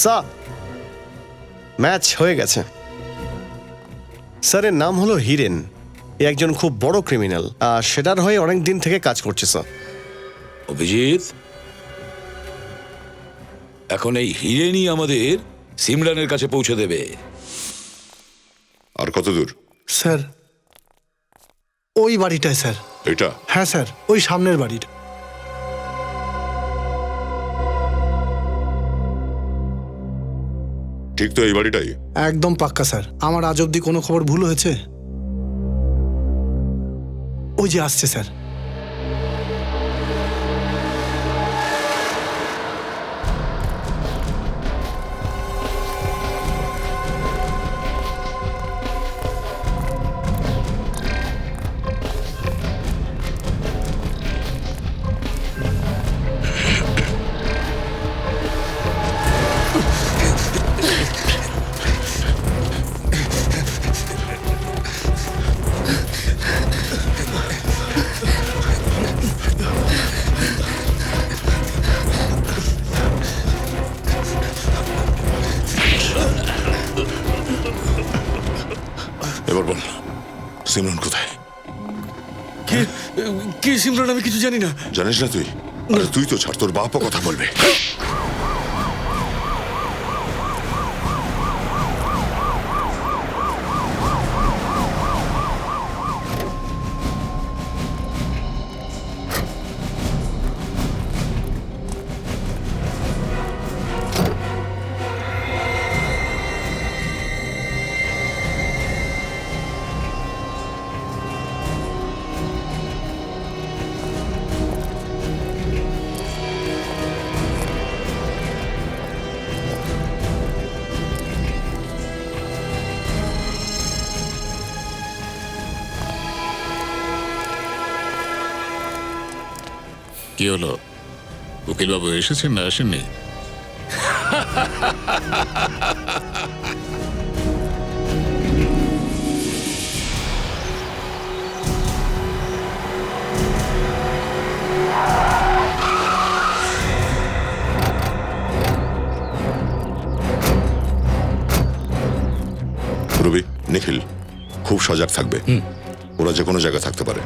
স্যার, ম্যাচ হয়ে গেছে। স্যারের নাম হলো হিরেন। এ একজন খুব বড় ক্রিমিনাল, আর সেটার হয়ে অনেক দিন থেকে কাজ করছে স্যার। অভিজিৎ, এখন এই হিরেনই আমাদের সিমরানের কাছে পৌঁছে দেবে। আর কত দূর? স্যার, ওই বাড়িটায় স্যার। এটা? হ্যাঁ স্যার, ওই সামনের বাড়িটা। ঠিক তো, এই বাড়িটাই? একদম পাক্কা স্যার। আমার আজ অব্দি কোনো খবর ভুল হয়েছে? ওই যে আসছে স্যার। এবার বল, সিমরান কোথায়? কি সিমরান? আমি কিছু জানি না। জানিস না তুই? আরে তুই তো ছাড়, তোর বাপও কথা বলবে। কি হলো, উকিলবাবু এসেছেন না আসেননি? রবি, নিখিল, খুব সজাগ থাকবে। ওরা যে কোনো জায়গায় থাকতে পারে।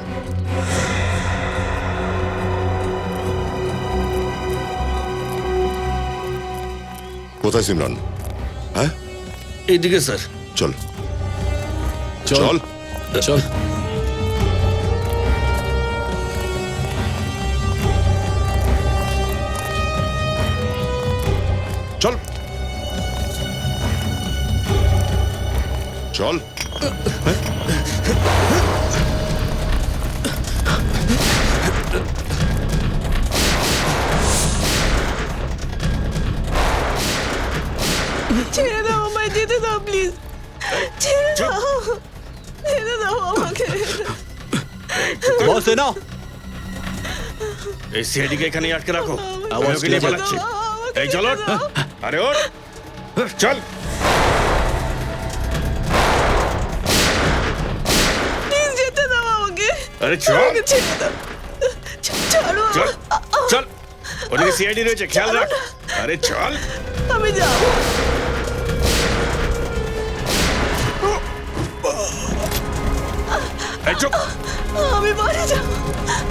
কোথায় সিমরান? হ্যাঁ, এইদিকে স্যার। চল চল চল। চল চল। ছেড়ে দাও আমায়, যেতে দাও প্লিজ। ছেড়ে দাও, ছেড়ে দাও আমাকে। বস, এ নাও। এই সিআইডিকে এখানে আটকে রাখো। আওয়াজ নিয়ে পালাচ্ছি। এই চলো। আরে ওঠ, চল। প্লিজ যেতে দাও আমাকে। আরে চল। আমাকে ছেড়ে দাও। ছাড়ো। চল চল, ওদিকে সিআইডি রয়েছে, খেয়াল রাখ। আরে চল। আমি যাবো। এই চুপ। আমি মরে যাব।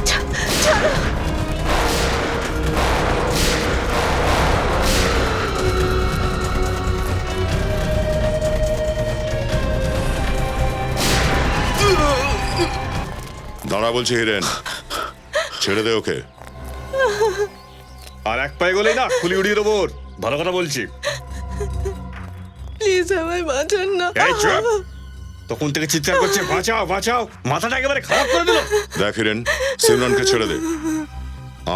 ছাড়ো। দাঁড়া বলছি হিরেন, ছেড়ে দে ওকে। আর এক পায়ে গেলেই না খুলি উড়িয়ে দেবো ওর। ভালো কথা বলছি। প্লিজ আমায় বাঁচান না। এই চুপ। তখন থেকে চিৎকার করছে বাঁচাও বাঁচাও, মাথাটা একেবারে খারাপ করে দিল। দেখ হিরেন, সিমরানকে ছেড়ে দে,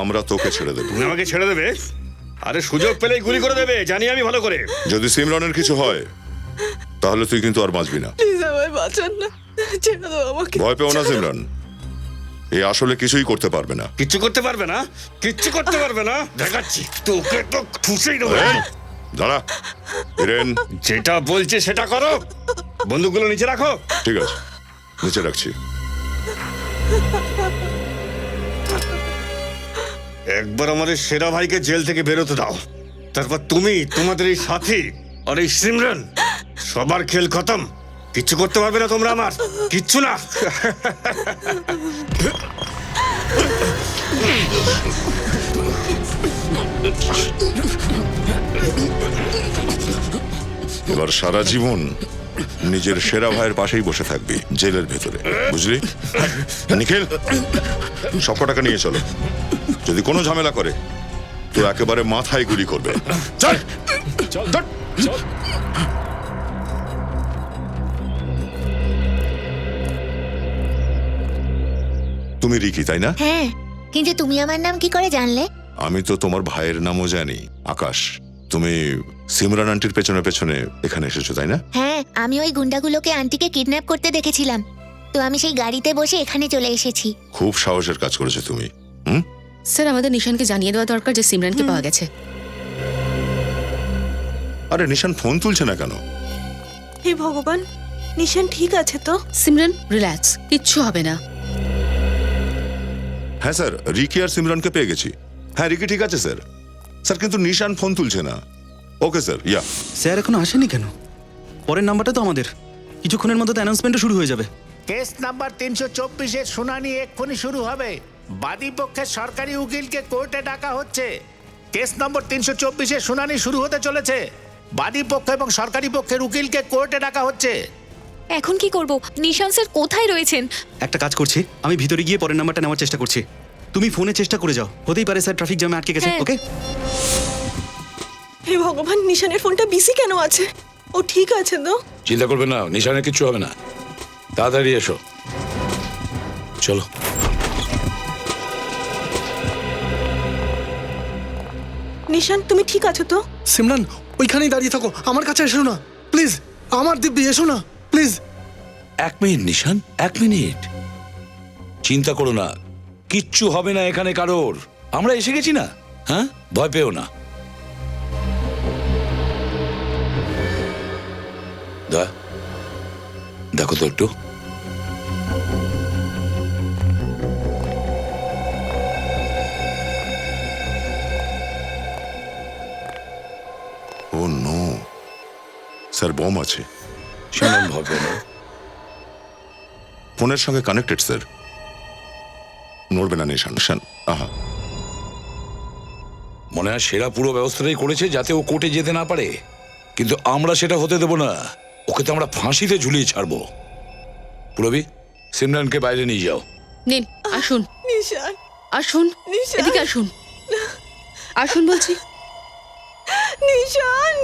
আমরা তোকে ছেড়ে দেব। তুমি আমাকে ছেড়ে দেবে? আরে সুযোগ পেলেই গুলি করে দেবে, জানি আমি ভালো করে। যদি সিমরানের কিছু হয় তাহলে তুই কিন্তু আর বাঁচবি না। প্লিজ আমায় বাঁচান না, ছেড়ে দাও আমাকে। ভয় পেও না সিমরান, এ আসলে কিছুই করতে পারবে না। কিচ্ছু করতে পারবে না? কিচ্ছু করতে পারবে না, দেখাচ্ছি তোকে তো খুশিই দেবো। এই, দাঁড়া হিরেন। যেটা বলছে সেটা করো। বন্দুকগুলো নিচে রাখো। ঠিক আছে, নিচে রাখছি। একবার আমাদের সেরা ভাইকে জেল থেকে বেরোতে দাও, তারপর তুমি, তোমাদের এই সাথী আর এই সিমরান, সবার খেল খতম। কিচ্ছু করতে পারবে না তোমরা আমার, কিচ্ছু না। এবার সারা জীবন নিজের সেরা ভাইয়ের পাশেই বসে থাকবি জেলের ভেতরে, বুঝলি? নিখিল, সব টাকা নিয়ে চলো। যদি কোনো ঝামেলা করে তো একেবারে মাথায় গুলি করবে। চল চল চল। তুমি রিকি তাই না? হ্যাঁ, কিন্তু তুমি আমার নাম কি করে জানলে? আমি তো তোমার ভাইয়ের নামও জানি, আকাশ। তুমি সিমরান আন্টির পেছনে পেছনে এখানে এসেছো তাই না? হ্যাঁ, আমি ওই গুন্ডাগুলোকে আন্টিকে কিডন্যাপ করতে দেখেছিলাম, তো আমি সেই গাড়িতে বসে এখানে চলে এসেছি। খুব সাহসের কাজ করেছো তুমি। স্যার, আমাদের নিশানকে জানিয়ে দেওয়া দরকার যে সিমরানকে পাওয়া গেছে। আরে নিশান ফোন তুলছে না কেন? হে ভগবান, নিশান ঠিক আছে তো? সিমরান রিল্যাক্স, কিচ্ছু হবে না। হ্যাঁ স্যার, রিকি আর সিমরানকে পেয়ে গেছি। হ্যাঁ রিকি ঠিক আছে স্যার। স্যার কিন্তু নিশান ফোন তুলছে না। ওকে স্যার, ইয়া। স্যার এখনো আসেনি কেন? পরের নাম্বারটা তো আমাদের, কিছুক্ষণের মধ্যে তো অ্যানাউন্সমেন্টও শুরু হয়ে যাবে। কেস নাম্বার 324-এর শুনানি এক্ষুনি শুরু হবে। বাদী পক্ষের সরকারি উকিলকে কোর্টে ডাকা হচ্ছে। কেস নম্বর 324-এর শুনানি শুরু হতে চলেছে। বাদী পক্ষ এবং সরকারি পক্ষের উকিলকে কোর্টে ডাকা হচ্ছে। এখন কি করব? নিশান স্যার কোথায় রয়েছেন? একটা কাজ করছি, আমি ভিতরে গিয়ে পরের নাম্বারটা নেওয়ার চেষ্টা করছি। তুমি ফোনে চেষ্টা করে যাও, হতেই পারে স্যার ট্রাফিক জ্যামে আটকে গেছে। হ্যাঁ। ওকে? হে ভগবান, নিশানের ফোনটা বিসি কেন আছে? ও ঠিক আছে তো? চিন্তা করবে না, নিশানের কিচ্ছু হবে না। তাড়াতাড়ি এসো, চলো। নিশান, তুমি ঠিক আছো তো? সিমরান, ওইখানেই দাঁড়িয়ে থাকো, আমার কাছে এসো না প্লিজ। আমার দিব্যি এসো না প্লিজ। 1 minute Nishan, 1 minute. চিন্তা করো না, কিচ্ছু হবে না এখানে কারোর। আমরা এসে গেছি না। হ্যাঁ, ভয় পেও না। দেখো তো একটু। ও নো, স্যার বম আছে। শুনুন, ভয় পেও না। ফোনের সঙ্গে কানেক্টেড স্যার। নড়বে না নিশান। নিশান, আহা। মনে হয় সেরা পুরো ব্যবস্থাটাই করেছে যাতে ও কোর্টে যেতে না পারে, কিন্তু আমরা সেটা হতে দেব না। ওকে তো আমরা ফাঁসিতে ঝুলিয়ে ছাড়বো। পুরবি, সিমরানকে বাইরে নিয়ে যাও। নিন, আসুন। নিশান, আসুন, নিশান। এদিকে আসুন। আসুন বলছি। নিশান,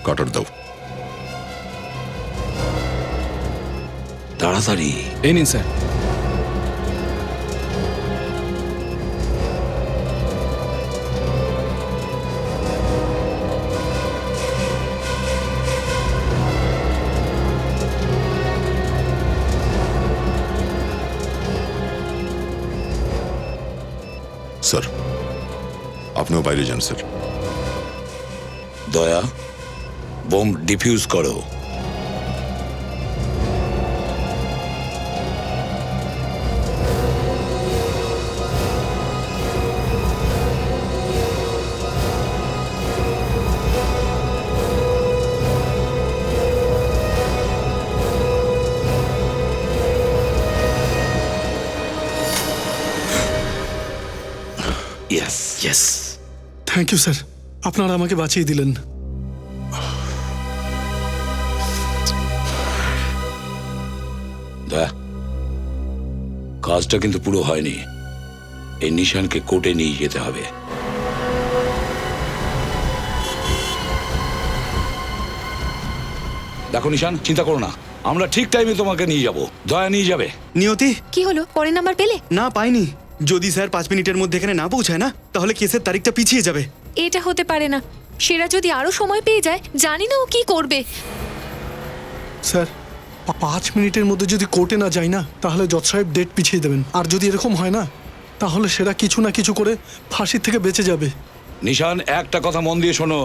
কাটার দাও। তাড়াতাড়ি। এই নিন স্যার। স্যার আপনিও বাইরে যান স্যার। দয়া, বোম ডিফিউজ করো। ইয়েস। থ্যাংক ইউ স্যার, আপনারা আমাকে বাঁচিয়ে দিলেন। দা, কাজটা কিন্তু পুরো হয়নি। এই নিশানকে কোর্টে নিয়ে যেতে হবে। দেখো নিশান, চিন্তা করো না, আমরা ঠিক টাইমে তোমাকে নিয়ে যাব। দয়া নিয়ে যাবে। নিয়তি, কি হলো, পরের নাম্বার পেলে? না পাইনি। যদি স্যার 5 মিনিটের মধ্যে এখানে না পৌঁছায় না, তাহলে কেসের তারিখটা পিছিয়ে যাবে। এটা হতে পারে না। সেরা যদি আরো সময় পেয়ে যায়, জানি না ও কি করবে। স্যার 5 মিনিটের মধ্যে যদি কোর্টে না যাই না, তাহলে জজ সাহেব ডেট পিছিয়ে দেবেন। আর যদি এরকম হয় না, তাহলে সেরা কিছু না কিছু করে ফাঁসির থেকে বেঁচে যাবে। নিশান, একটা কথা মন দিয়ে শোনো,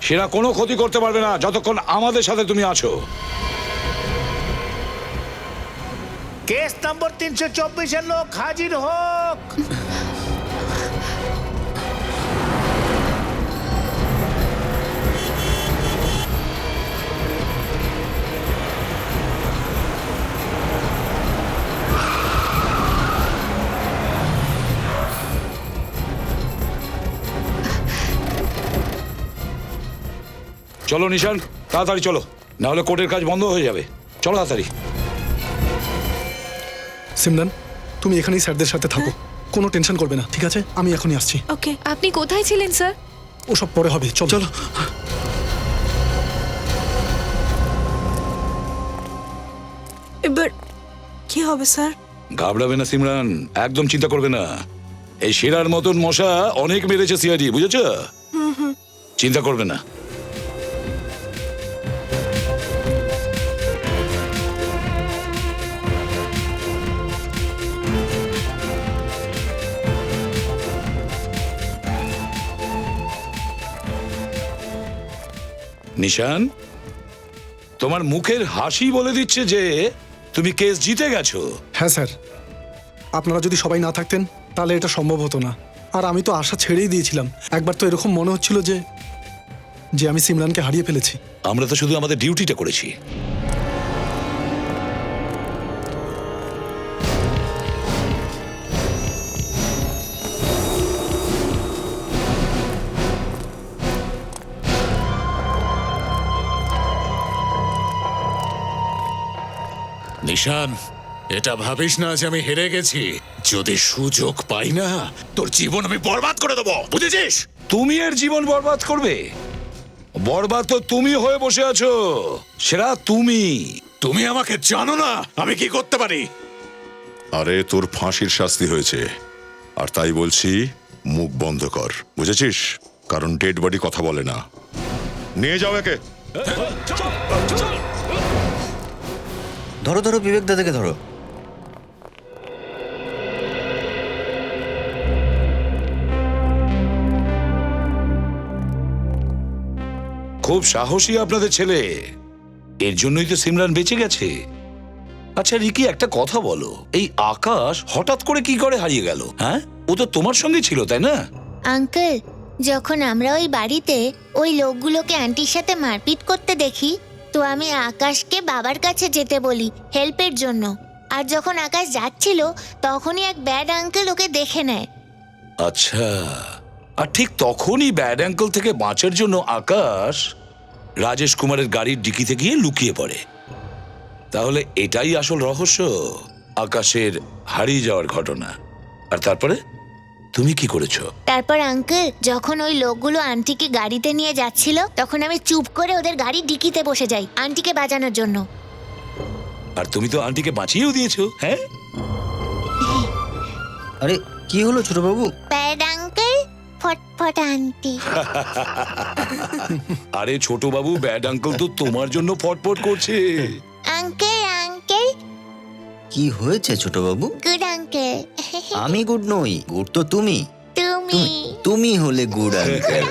সেরা কোনো ক্ষতি করতে পারবে না যতক্ষণ আমাদের সাথে তুমি আছো। কেস নম্বর 324 লোক হাজির হোক। চলো নিশান, তাড়াতাড়ি চলো, না হলে কোর্টের কাজ বন্ধ হয়ে যাবে। চলো তাড়াতাড়ি। সিমরান, তুমি এখানেই স্যারদের সাথে থাকো, কোনো টেনশন করবে না, ঠিক আছে? আমি এখনই আসছি। ওকে। আপনি কোথায় ছিলেন স্যার? ওসব পরে হবে, চলো চলো। এবার কি হবে স্যার? ঘাবড়াবে না সিমরান, একদম চিন্তা করবে না। এই সেরার মতন মশা অনেক মেরেছে সিআইডি, বুঝেছ? চিন্তা করবে না। নিশান, তোমার মুখের হাসি বলে দিচ্ছে যে তুমি কেস জিতে গেছো। হ্যাঁ স্যার, আপনারা যদি সবাই না থাকতেন তাহলে এটা সম্ভব হতো না। আর আমি তো আশা ছেড়েই দিয়েছিলাম। একবার তো এরকম মনে হচ্ছিল যে আমি সিমরানকে হারিয়ে ফেলেছি। আমরা তো শুধু আমাদের ডিউটিটা করেছি। নিশান, এটা ভাবিস না যে আমি হেরে গেছি। যদি সুযোগ পাই না, তোর জীবন আমি বরবাদ করে দেবো, বুঝেছিস? তুমি এর জীবন বরবাদ করবে? বরবাদ তো তুমি হয়ে বসে আছো। সেরা তুমি। তুমি আমাকে জানো না আমি কি করতে পারি। আরে তোর ফাঁসির শাস্তি হয়েছে, আর তাই বলছি মুখ বন্ধ কর, বুঝেছিস? কারণ ডেড বডি কথা বলে না। নিয়ে যাও একে। ধরো ধরো, বিবেক দাদাকে ধরো। খুব সাহসী আপনাদের ছেলে, এর জন্যই তো সিমরান বেঁচে গেছে। আচ্ছা রিকি, একটা কথা বলো, এই আকাশ হঠাৎ করে কি করে হারিয়ে গেল? হ্যাঁ, ও তো তোমার সঙ্গে ছিল, তাই না? আঙ্কেল, যখন আমরা ওই বাড়িতে ওই লোকগুলোকে আন্টির সাথে মারপিট করতে দেখি, তো আমি আকাশকে বাবার কাছে যেতে বলি হেল্পের জন্য। আর যখন আকাশ যাচ্ছিল, তখনই এক ব্যাড আঙ্কেল ওকে দেখে নেয়। আচ্ছা, আর ঠিক তখনই ব্যাড অ্যাঙ্কল থেকে বাঁচার জন্য আকাশ রাজেশ কুমারের গাড়ির ডিকিতে গিয়ে লুকিয়ে পড়ে। তাহলে এটাই আসল রহস্য, আকাশের হারিয়ে যাওয়ার ঘটনা। আর তারপরে তুমি কি করেছো? তারপর আঙ্কেল, যখন ওই লোকগুলো আন্টিকে গাড়িতে নিয়ে যাচ্ছিল, তখন আমি চুপ করে ওদের গাড়ির ডিকিতে বসে যাই আন্টিকে বাঁচানোর জন্য। আর তুমি তো আন্টিকে বাঁচিয়েও দিয়েছো। হ্যাঁ, আরে কি হলো ছোট বাবু? ব্যাড আঙ্কেল, ফটফট আন্টি। আরে ছোট বাবু, ব্যাড আঙ্কল তো তোমার জন্য ফটফট করছে। Uncle uncle. কি হয়েছে ছোট বাবু? Good uncle. আমি গুড নই, গুড তো তুমি। তুমি তুমি হলে গুড আঙ্কেল।